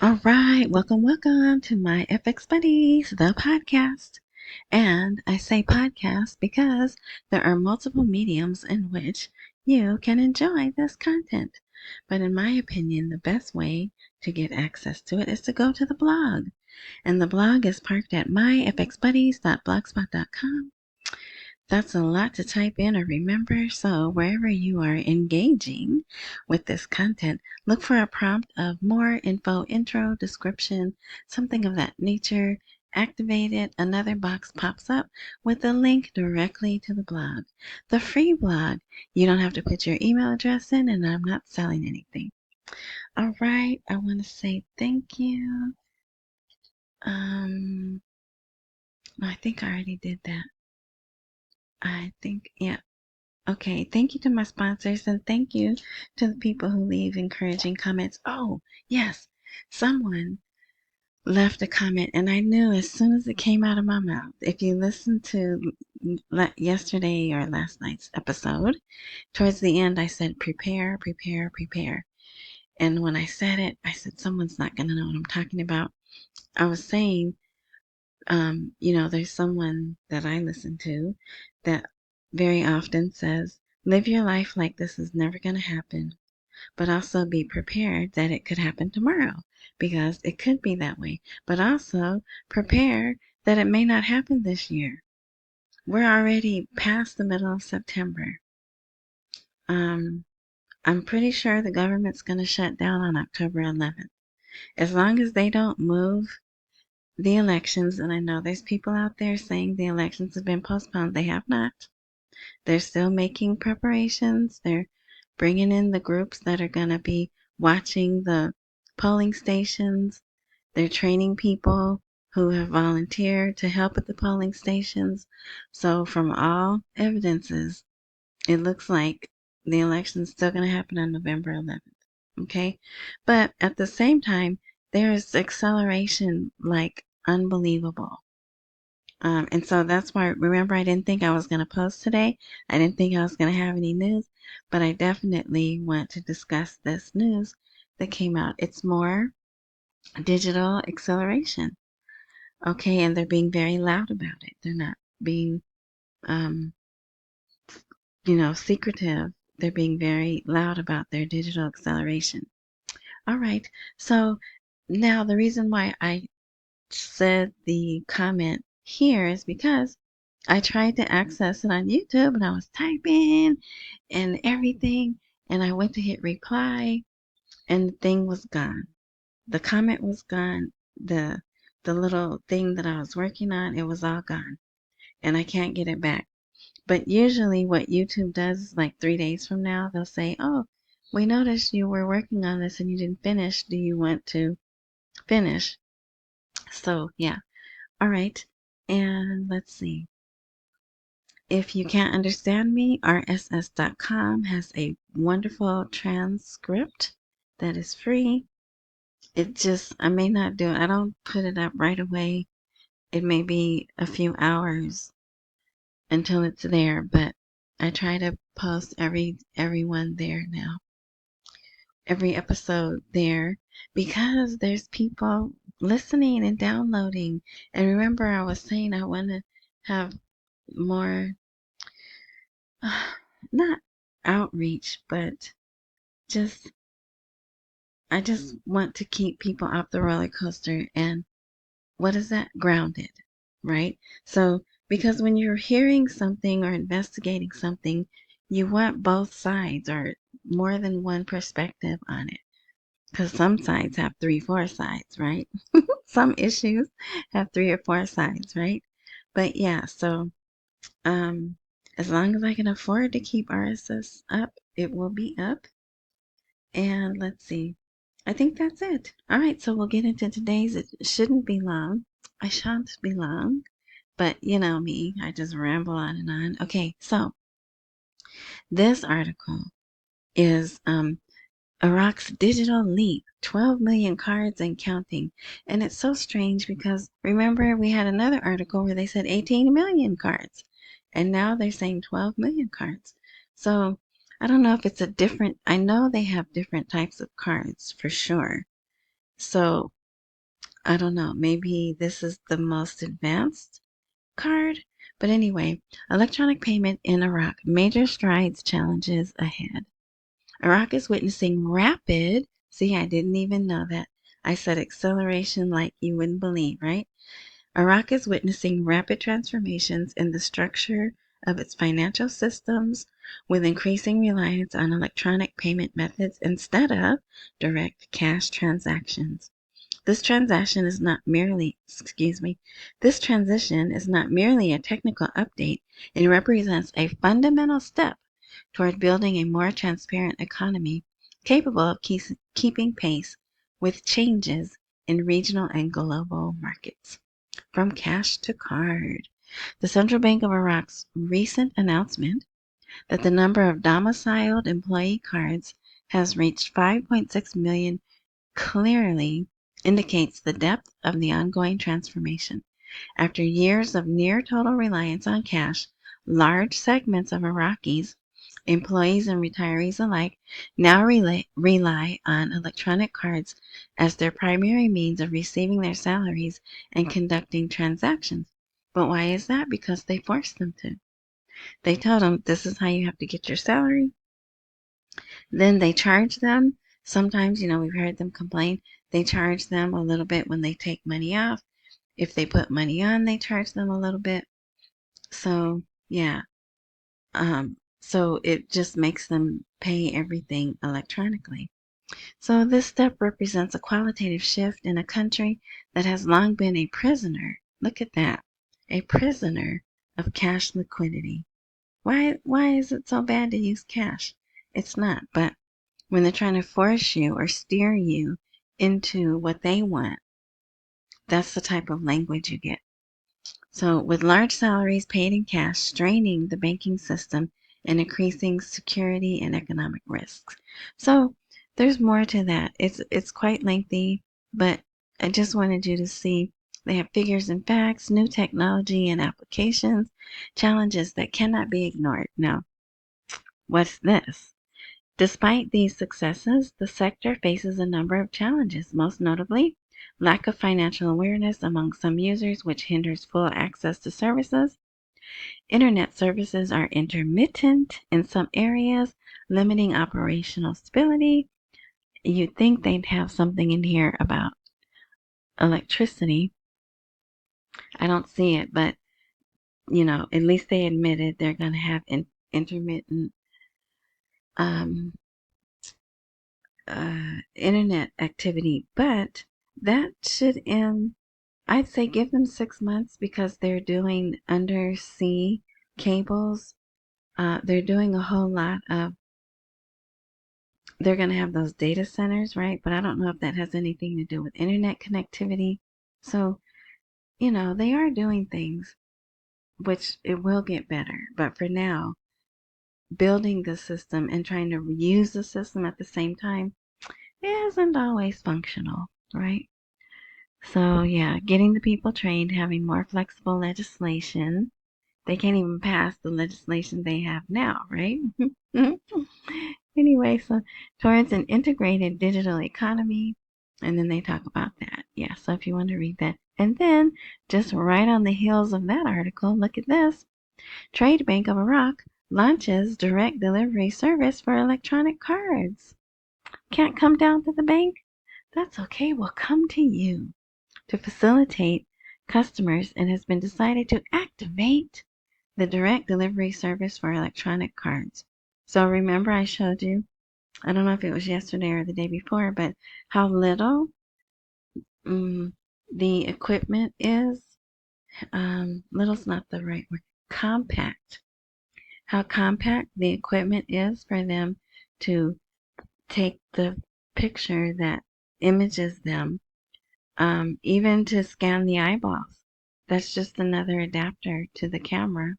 All right, welcome to my FX Buddies, the podcast. And I say podcast because there are multiple mediums in which you can enjoy this content. But in my opinion, the best way to get access to it is to go to the blog. And the blog is parked at myfxbuddies.blogspot.com. That's a lot to type in or remember, so wherever you are engaging with this content, look for a prompt of more info, intro, description, something of that nature. Activate it, another box pops up with a link directly to the blog. The free blog. You don't have to put your email address in, and I'm not selling anything. All right, I want to say thank you. No, I think I already did that. Yeah. Okay, thank you to my sponsors and thank you to the people who leave encouraging comments. Oh, yes, someone left a comment and I knew as soon as it came out of my mouth. If you listened to yesterday or last night's episode, towards the end I said prepare, prepare, prepare. And when I said it, I said someone's not going to know what I'm talking about. I was saying, there's someone that I listen to that very often says, live your life like this is never going to happen, but also be prepared that it could happen tomorrow because it could be that way. But also prepare that it may not happen this year. We're already past the middle of September. I'm pretty sure the government's going to shut down on October 11th. As long as they don't move the elections, and I know there's people out there saying the elections have been postponed. They have not. They're still making preparations. They're bringing in the groups that are going to be watching the polling stations. They're training people who have volunteered to help at the polling stations. So from all evidences, it looks like the election's still going to happen on November 11th. Okay? But at the same time, there's acceleration like unbelievable. And so that's why, remember, I didn't think I was going to post today. I didn't think I was going to have any news, but I definitely want to discuss this news that came out. It's more digital acceleration. Okay. And they're being very loud about it. They're not being, um, secretive. They're being very loud about their digital acceleration. All right. So now the reason why I said the comment here is because I tried to access it on YouTube and I was typing and everything, and I went to hit reply and the thing was gone. The comment was gone. The little thing that I was working on, it was all gone. And I can't get it back. But usually what YouTube does is like 3 days from now, they'll say, oh, we noticed you were working on this and you didn't finish. Do you want to finish? So yeah. All right. And let's see. If you can't understand me, rss.com has a wonderful transcript that is free. I may not do it. I don't put it up right away. It may be a few hours until it's there, but I try to post everyone there now. Every episode there because there's people listening and downloading. And remember, I was saying I want to have more, not outreach, but just, I just want to keep people off the roller coaster. And what is that? Grounded, right? So, because when you're hearing something or investigating something, you want both sides or more than one perspective on it. Because some sides have 3, 4 sides, right? Some issues have 3 or 4 sides, right? But yeah, so as long as I can afford to keep RSS up, it will be up. And let's see. I think that's it. All right, so we'll get into today's. It shouldn't be long. I shan't be long. But you know me, I just ramble on and on. Okay, so this article is Iraq's digital leap, 12 million cards and counting. And it's so strange because remember we had another article where they said 18 million cards. And now they're saying 12 million cards. So I don't know if it's I know they have different types of cards for sure. So I don't know. Maybe this is the most advanced card. But anyway, electronic payment in Iraq. Major strides, challenges ahead. Iraq is witnessing rapid, see, I didn't even know that. I said acceleration like you wouldn't believe, right? Iraq is witnessing rapid transformations in the structure of its financial systems with increasing reliance on electronic payment methods instead of direct cash transactions. This transaction is not merely, this transition is not merely a technical update. It represents a fundamental step toward building a more transparent economy capable of keeping pace with changes in regional and global markets. From cash to card. The Central Bank of Iraq's recent announcement that the number of domiciled employee cards has reached 5.6 million clearly indicates the depth of the ongoing transformation. After years of near total reliance on cash, large segments of Iraqis, employees and retirees alike, now rely on electronic cards as their primary means of receiving their salaries and conducting transactions. But why is that? Because they forced them to. They told them this is how you have to get your salary. Then they charge them. Sometimes, we've heard them complain. They charge them a little bit when they take money off. If they put money on, they charge them a little bit. So, yeah. So it just makes them pay everything electronically. So this step represents a qualitative shift in a country that has long been a prisoner. Look at that. A prisoner of cash liquidity. Why is it so bad to use cash? It's not, but when they're trying to force you or steer you into what they want, that's the type of language you get. So with large salaries paid in cash straining the banking system and increasing security and economic risks. So there's more to that. It's quite lengthy, but I just wanted you to see they have figures and facts, new technology and applications, challenges that cannot be ignored. Now, what's this? Despite these successes, the sector faces a number of challenges, most notably lack of financial awareness among some users, which hinders full access to services. Internet services are intermittent in some areas, limiting operational stability. You'd think they'd have something in here about electricity. I don't see it, but at least they admitted they're going to have intermittent internet activity, but that should end. I'd say give them 6 months because they're doing undersea cables. They're doing a whole lot of, they're going to have those data centers, right? But I don't know if that has anything to do with internet connectivity. So, they are doing things, which it will get better. But for now, building the system and trying to use the system at the same time isn't always functional, right? So, yeah, getting the people trained, having more flexible legislation. They can't even pass the legislation they have now, right? Anyway, so towards an integrated digital economy, and then they talk about that. Yeah, so if you want to read that. And then, just right on the heels of that article, look at this. Trade Bank of Iraq launches direct delivery service for electronic cards. Can't come down to the bank? That's okay, we'll come to you to facilitate customers and has been decided to activate the direct delivery service for electronic cards. So remember I showed you, I don't know if it was yesterday or the day before, but how little the equipment is. Little's not the right word. Compact. How compact the equipment is for them to take the picture that images them, even to scan the eyeballs. That's just another adapter to the camera.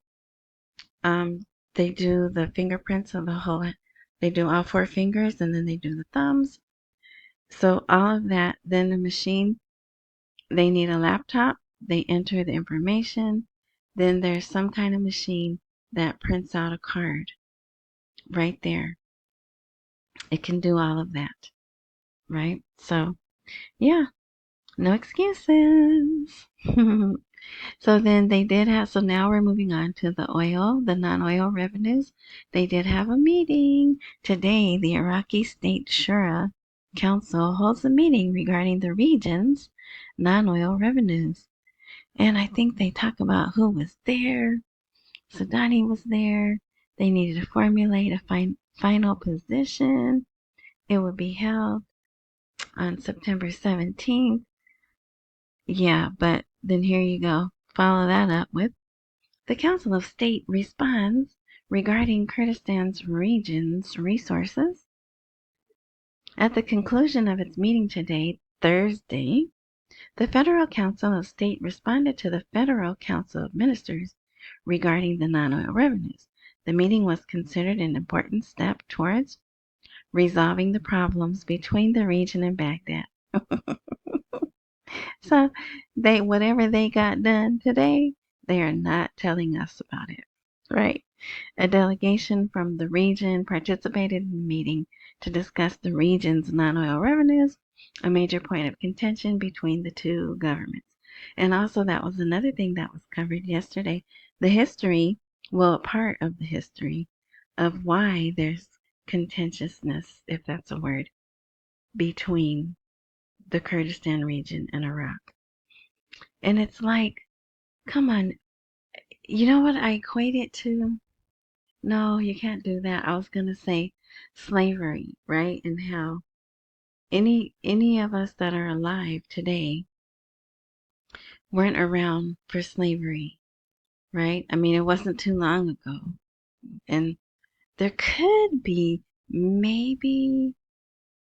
They do the fingerprints of the whole, they do all four fingers and then they do the thumbs. So all of that, then the machine, they need a laptop, they enter the information, then there's some kind of machine that prints out a card right there. It can do all of that, right? So Yeah, no excuses. So then they did have, so now we're moving on to the non-oil revenues. They did have a meeting. Today, the Iraqi State Shura Council holds a meeting regarding the region's non-oil revenues. And I think they talk about who was there. Sudani was there. They needed to formulate a final position. It would be held on September 17th. Yeah, but then here you go. Follow that up with the Council of State responds regarding Kurdistan's region's resources. At the conclusion of its meeting today, Thursday, the Federal Council of State responded to the Federal Council of Ministers regarding the non-oil revenues. The meeting was considered an important step towards resolving the problems between the region and Baghdad. So whatever they got done today, they are not telling us about it, right? A delegation from the region participated in the meeting to discuss the region's non-oil revenues, a major point of contention between the two governments. And also that was another thing that was covered yesterday. The history, well, part of the history of why there's contentiousness, if that's a word, between the Kurdistan region and Iraq. And it's like, come on, you know what I equate it to? No, you can't do that. I was gonna say slavery, right? And how any of us that are alive today weren't around for slavery, right? I mean, it wasn't too long ago. And there could be maybe,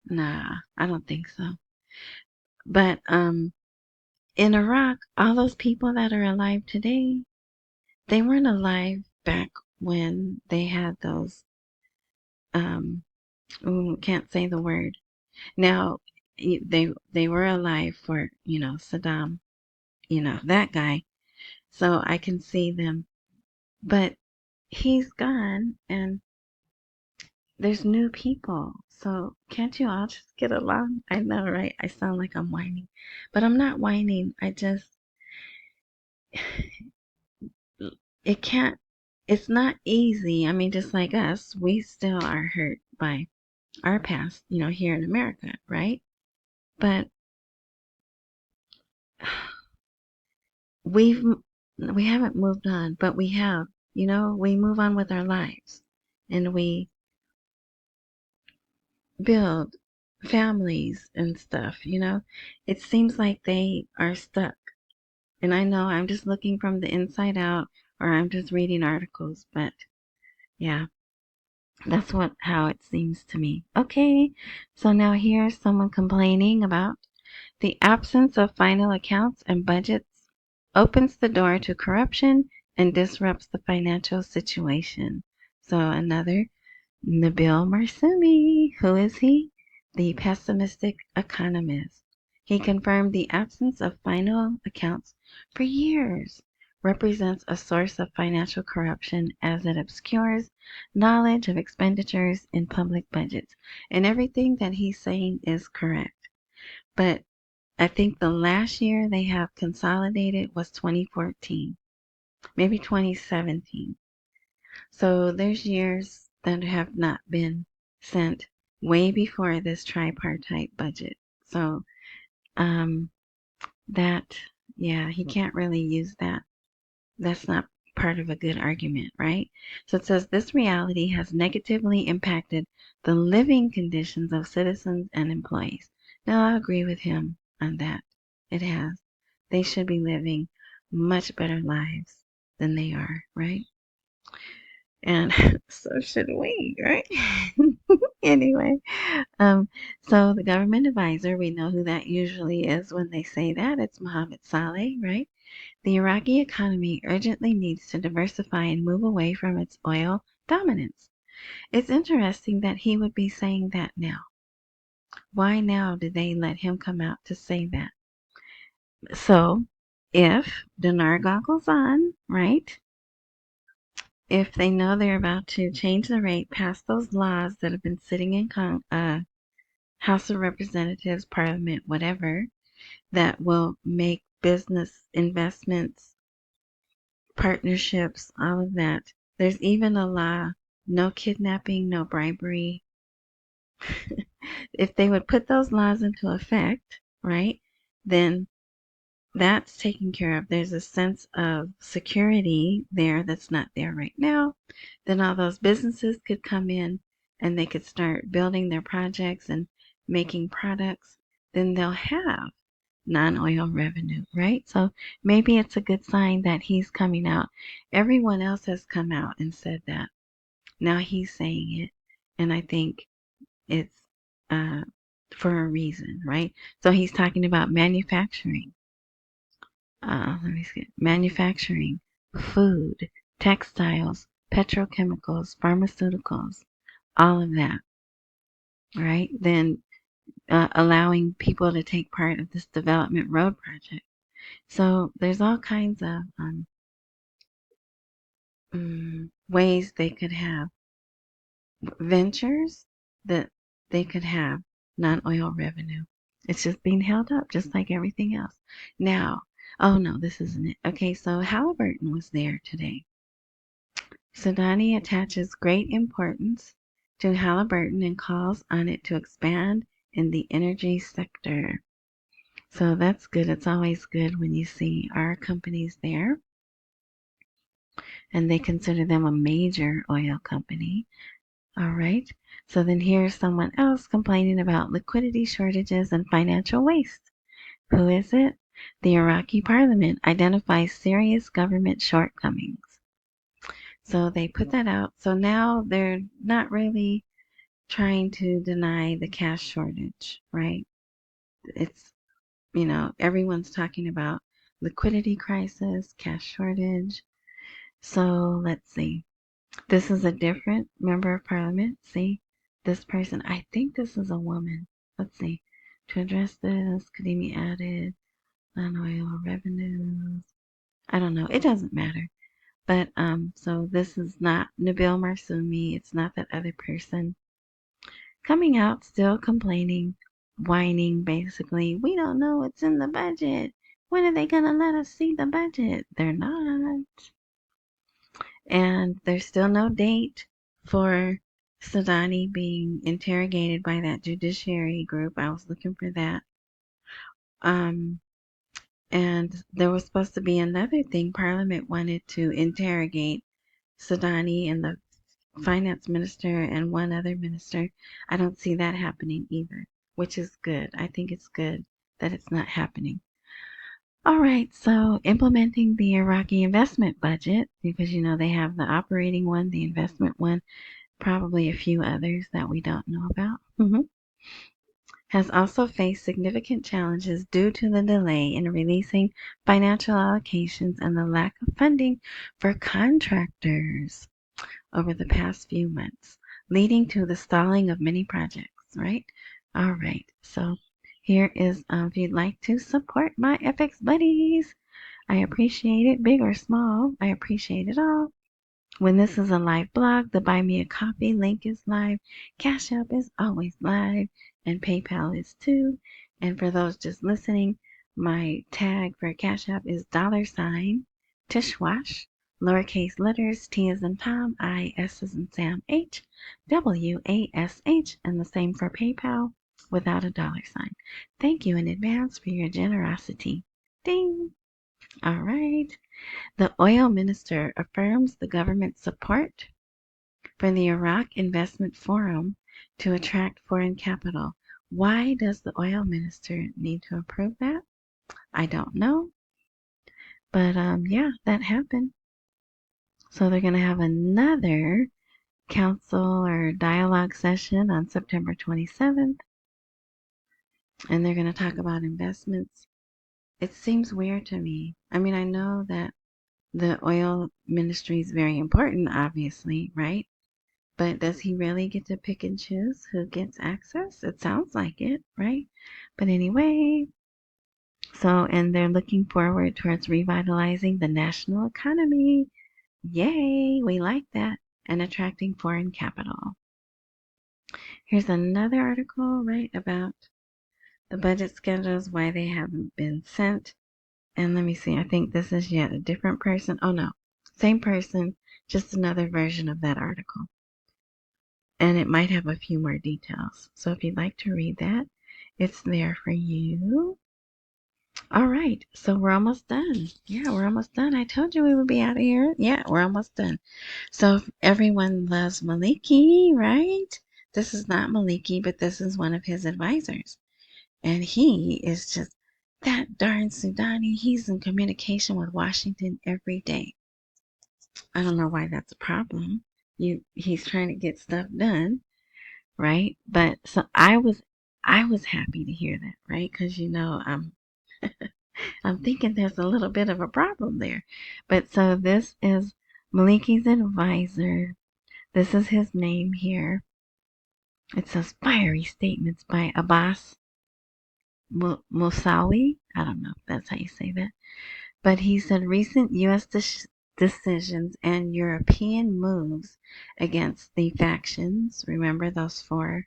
nah, I don't think so. But in Iraq, all those people that are alive today, they weren't alive back when they had those can't say the word. Now they were alive for, Saddam, that guy. So I can see them. But he's gone and there's new people. So can't you all just get along? I know, right? I sound like I'm whining. But I'm not whining. It can't, it's not easy. I mean, just like us, we still are hurt by our past, here in America, right? But we've we haven't moved on, but we have. We move on with our lives and we build families and stuff. It seems like they are stuck. And I know I'm just looking from the inside out or I'm just reading articles, but yeah, that's how it seems to me. Okay, so now here's someone complaining about the absence of final accounts and budgets opens the door to corruption and disrupts the financial situation. So another Nabil Marsumi. Who is he? The pessimistic economist. He confirmed the absence of final accounts for years represents a source of financial corruption as it obscures knowledge of expenditures in public budgets. And everything that he's saying is correct. But I think the last year they have consolidated was 2014, maybe 2017. So there's years that have not been sent way before this tripartite budget. So that, yeah, he can't really use that. That's not part of a good argument, right? So it says this reality has negatively impacted the living conditions of citizens and employees. Now, I agree with him on that. It has. They should be living much better lives than they are, right? And so should we, right? Anyway, so the government advisor, we know who that usually is when they say that. It's Mohammed Saleh, right? The Iraqi economy urgently needs to diversify and move away from its oil dominance. It's interesting that he would be saying that now. Why now did they let him come out to say that? So, if dinar goggles on, right? If they know they're about to change the rate, pass those laws that have been sitting in House of Representatives, Parliament, whatever, that will make business investments, partnerships, all of that. There's even a law, no kidnapping, no bribery. If they would put those laws into effect, right, then that's taken care of. There's a sense of security there that's not there right now. Then all those businesses could come in and they could start building their projects and making products. Then they'll have non-oil revenue, right? So maybe it's a good sign that he's coming out. Everyone else has come out and said that. Now he's saying it, and I think it's uh, for a reason, right? So he's talking about manufacturing. Let me see. Manufacturing, food, textiles, petrochemicals, pharmaceuticals, all of that, right? Then allowing people to take part of this development road project. So there's all kinds of ways they could have ventures that they could have non-oil revenue. It's just being held up just like everything else. Now, oh no, this isn't it. Okay, so Halliburton was there today. Sudani attaches great importance to Halliburton and calls on it to expand in the energy sector. So that's good. It's always good when you see our companies there. And they consider them a major oil company. All right. So then here's someone else complaining about liquidity shortages and financial waste. Who is it? The Iraqi parliament identifies serious government shortcomings. So they put that out. So now they're not really trying to deny the cash shortage, right? It's, everyone's talking about liquidity crisis, cash shortage. So let's see. This is a different member of parliament. See, this person, I think this is a woman. Let's see. To address this, could he be added? Non-oil revenues. I don't know. It doesn't matter. But so this is not Nabil Marsumi. It's not that other person coming out still complaining, whining basically. We don't know what's in the budget. When are they gonna let us see the budget? They're not. And there's still no date for Sudani being interrogated by that judiciary group. I was looking for that. And there was supposed to be another thing. Parliament wanted to interrogate Sudani and the finance minister and one other minister. I don't see that happening either, which is good. I think it's good that it's not happening. All right, so implementing the Iraqi investment budget, because they have the operating one, the investment one, probably a few others that we don't know about, has also faced significant challenges due to the delay in releasing financial allocations and the lack of funding for contractors over the past few months, leading to the stalling of many projects, right? All right, so here is, if you'd like to support my FX buddies, I appreciate it, big or small, I appreciate it all. When this is a live blog, the Buy Me a Coffee link is live, Cash App is always live, and PayPal is too. And for those just listening, my tag for Cash App is $ Tishwash, lowercase letters, T as in Tom, I, S as in Sam, H, WASH, and the same for PayPal without a $. Thank you in advance for your generosity. Ding! All right. The oil minister affirms the government's support for the Iraq Investment Forum to attract foreign capital. Why does the oil minister need to approve that? I don't know. But yeah, that happened. So they're going to have another council or dialogue session on September 27th. And they're going to talk about investments. It seems weird to me. I mean, I know that the oil ministry is very important, obviously, right? But does he really get to pick and choose who gets access? It sounds like it, right? But anyway, and they're looking forward towards revitalizing the national economy. Yay, we like that. And attracting foreign capital. Here's another article, right, about the budget schedules, why they haven't been sent. And let me see, I think this is yet a different person. Oh no, same person, just another version of that article. And it might have a few more details. So if you'd like to read that, it's there for you. All right, so we're almost done. Yeah, we're almost done. I told you we would be out of here. Yeah, we're almost done. So everyone loves Maliki, right? This is not Maliki, but this is one of his advisors. And he is just that darn Sudani. He's in communication with Washington every day. I don't know why that's a problem. He's trying to get stuff done, right? But so I was happy to hear that, right? Because I'm thinking there's a little bit of a problem there. But so this is Maliki's advisor. This is his name here. It says fiery statements by Abbas Moussaoui. I don't know if that's how you say that. But he said recent U.S. decisions and European moves against the factions, remember those 4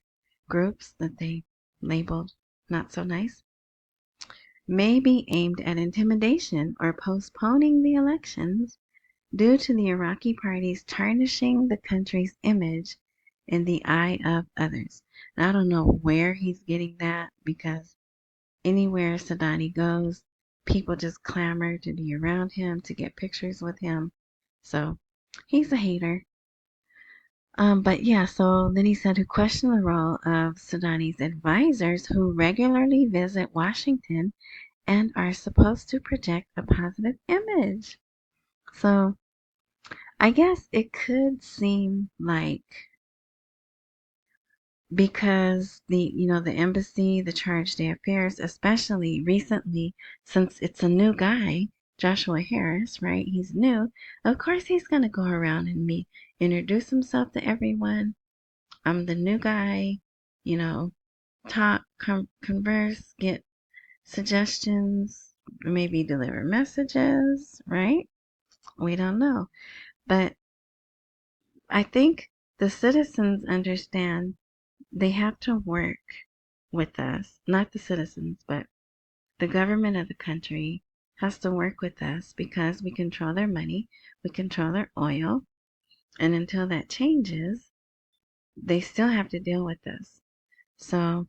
groups that they labeled not so nice, may be aimed at intimidation or postponing the elections due to the Iraqi parties tarnishing the country's image in the eye of others. And I don't know where he's getting that, because anywhere Sadani goes, people just clamor to be around him, to get pictures with him. So he's a hater. But yeah, so then he said, who questioned the role of Sudani's advisors who regularly visit Washington and are supposed to project a positive image. So I guess it could seem like, because the embassy, the charge d'affaires, especially recently, since it's a new guy, Joshua Harris, right? He's new. Of course, he's gonna go around and introduce himself to everyone. I'm the new guy. Talk, converse, get suggestions, maybe deliver messages, right? We don't know, but I think the citizens understand they have to work with us, not the citizens, but the government of the country has to work with us, because we control their money, we control their oil, and until that changes, they still have to deal with us. So,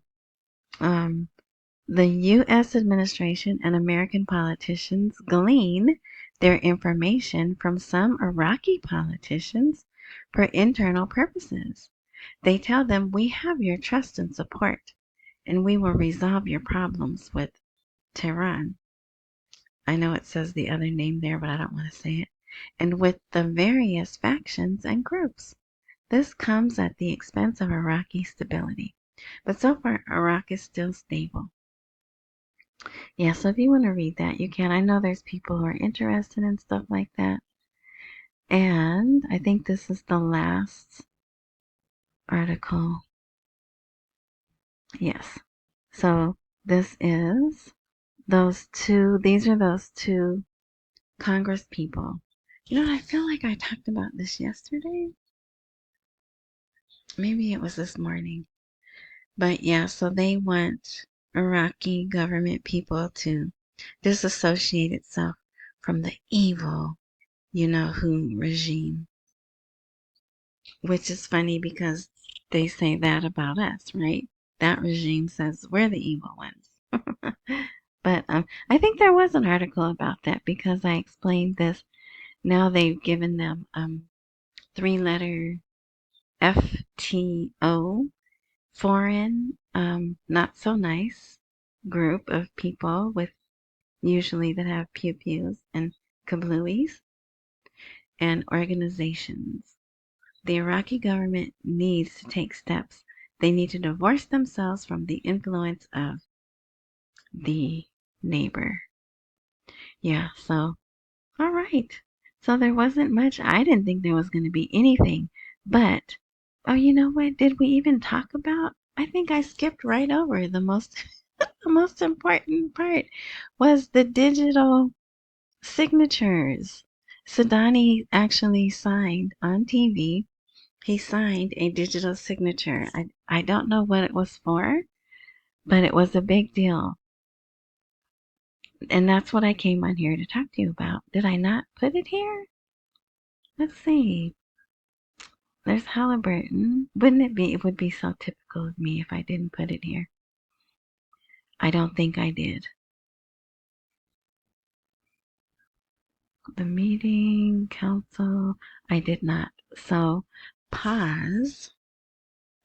the U.S. administration and American politicians glean their information from some Iraqi politicians for internal purposes. They tell them, we have your trust and support, and we will resolve your problems with Tehran. I know it says the other name there, but I don't want to say it. And with the various factions and groups. This comes at the expense of Iraqi stability. But so far, Iraq is still stable. Yeah, so if you want to read that, you can. I know there's people who are interested in stuff like that. And I think this is the last article. Yes. So this is these are those 2 Congress people. I feel like I talked about this yesterday. Maybe it was this morning. But yeah, so they want Iraqi government people to disassociate itself from the evil, who regime. Which is funny, because they say that about us, right? That regime says we're the evil ones. But I think there was an article about that, because I explained this. Now they've given them 3-letter FTO, foreign, not so nice group of people, with usually that have pew-pews and kablooies, and organizations. The Iraqi government needs to take steps. They need to divorce themselves from the influence of the neighbor. Yeah, so, all right. So there wasn't much. I didn't think there was going to be anything. But, oh, you know what? Did we even talk about? I think I skipped right over the most, the most important part was the digital signatures. Sadani actually signed on TV He signed a digital signature. I don't know what it was for, but it was a big deal. And that's what I came on here to talk to you about. Did I not put it here? Let's see. There's Halliburton. Wouldn't it be? It would be so typical of me if I didn't put it here. I don't think I did. The meeting, council, I did not. So, pause.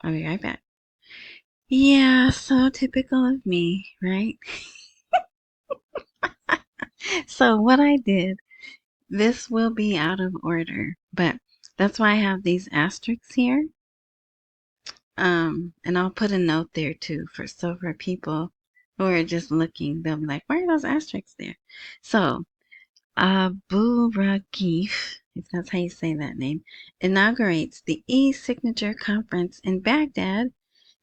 I'll be right back. Yeah, so typical of me, right? So, what I did, this will be out of order, but that's why I have these asterisks here. And I'll put a note there too for people who are just looking, they'll be like, why are those asterisks there? So, Abu Ragif, if that's how you say that name, inaugurates the e-signature conference in Baghdad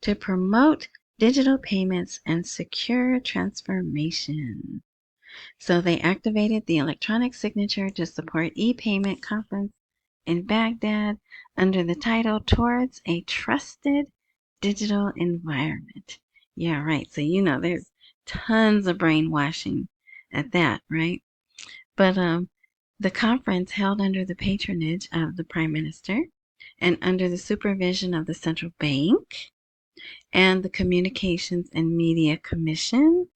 to promote digital payments and secure transformation. So they activated the electronic signature to support e-payment conference in Baghdad under the title Towards a Trusted Digital Environment. Yeah, right. So there's tons of brainwashing at that, right? But the conference held under the patronage of the Prime Minister and under the supervision of the Central Bank and the Communications and Media Commission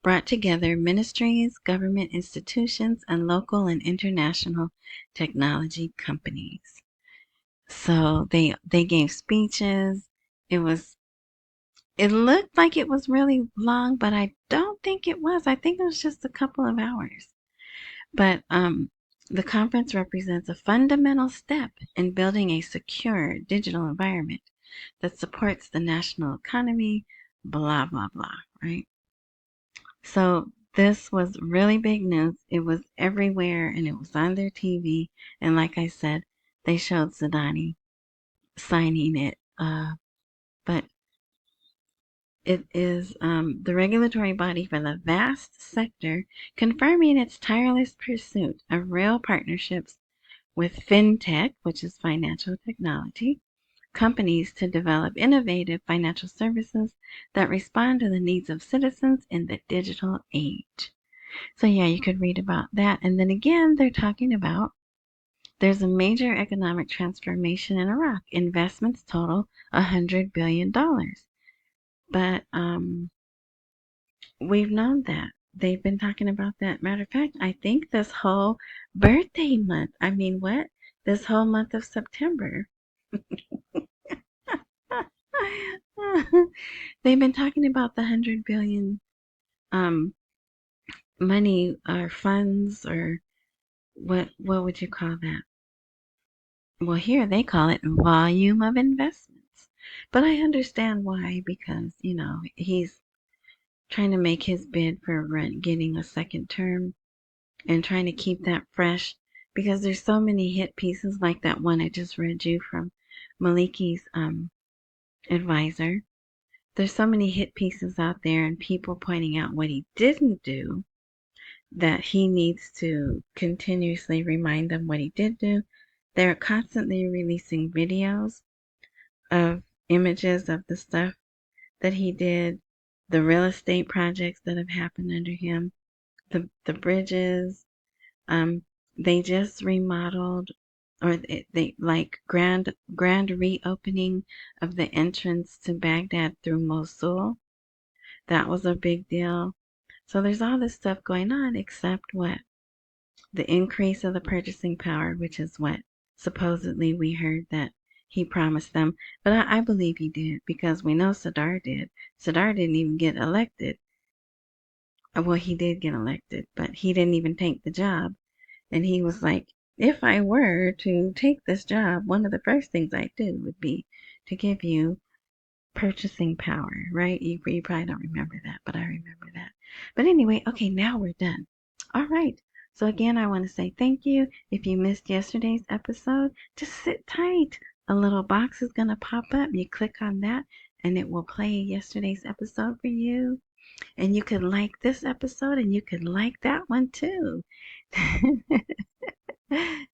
brought together ministries, government institutions, and local and international technology companies. So they gave speeches. It looked like it was really long, but I don't think it was. I think it was just a couple of hours. But the conference represents a fundamental step in building a secure digital environment that supports the national economy, blah, blah, blah, right? So this was really big news. It was everywhere and it was on their TV. And like I said, they showed Zidane signing it. But it is the regulatory body for the vast sector confirming its tireless pursuit of real partnerships with fintech, which is financial technology, companies to develop innovative financial services that respond to the needs of citizens in the digital age. So yeah, you could read about that. And then again, they're talking about there's a major economic transformation in Iraq. Investments total $100 billion. But we've known that. They've been talking about that. Matter of fact, I think this whole birthday month, what? This whole month of September. They've been talking about the 100 billion money or funds or what would you call that? Well, here they call it volume of investments. But I understand why, because, he's trying to make his bid for getting a second term and trying to keep that fresh because there's so many hit pieces like that one I just read you from Maliki's advisor. There's so many hit pieces out there and people pointing out what he didn't do that he needs to continuously remind them what he did do. They're constantly releasing videos of images of the stuff that he did, the real estate projects that have happened under him, the bridges. They just remodeled, or they like grand reopening of the entrance to Baghdad through Mosul. That was a big deal. So there's all this stuff going on, except what? The increase of the purchasing power, which is what supposedly we heard that he promised them. But I believe he did because we know Sadr did. Sadr didn't even get elected. Well, he did get elected, but he didn't even take the job. And he was like, if I were to take this job, one of the first things I'd do would be to give you purchasing power, right? You probably don't remember that, but I remember that. But anyway, okay, now we're done. All right. So again, I want to say thank you. If you missed yesterday's episode, just sit tight. A little box is going to pop up. You click on that and it will play yesterday's episode for you. And you could like this episode and you could like that one too.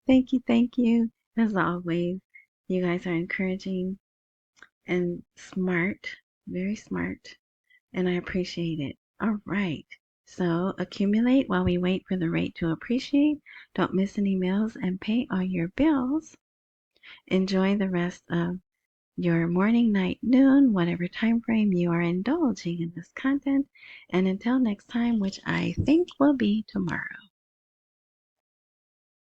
Thank you. As always, You guys are encouraging and smart, very smart, and I appreciate it. All right. So accumulate while we wait for the rate to appreciate. Don't miss any meals and pay all your bills. Enjoy the rest of your morning, night, noon, whatever time frame you are indulging in this content. And until next time, which I think will be tomorrow.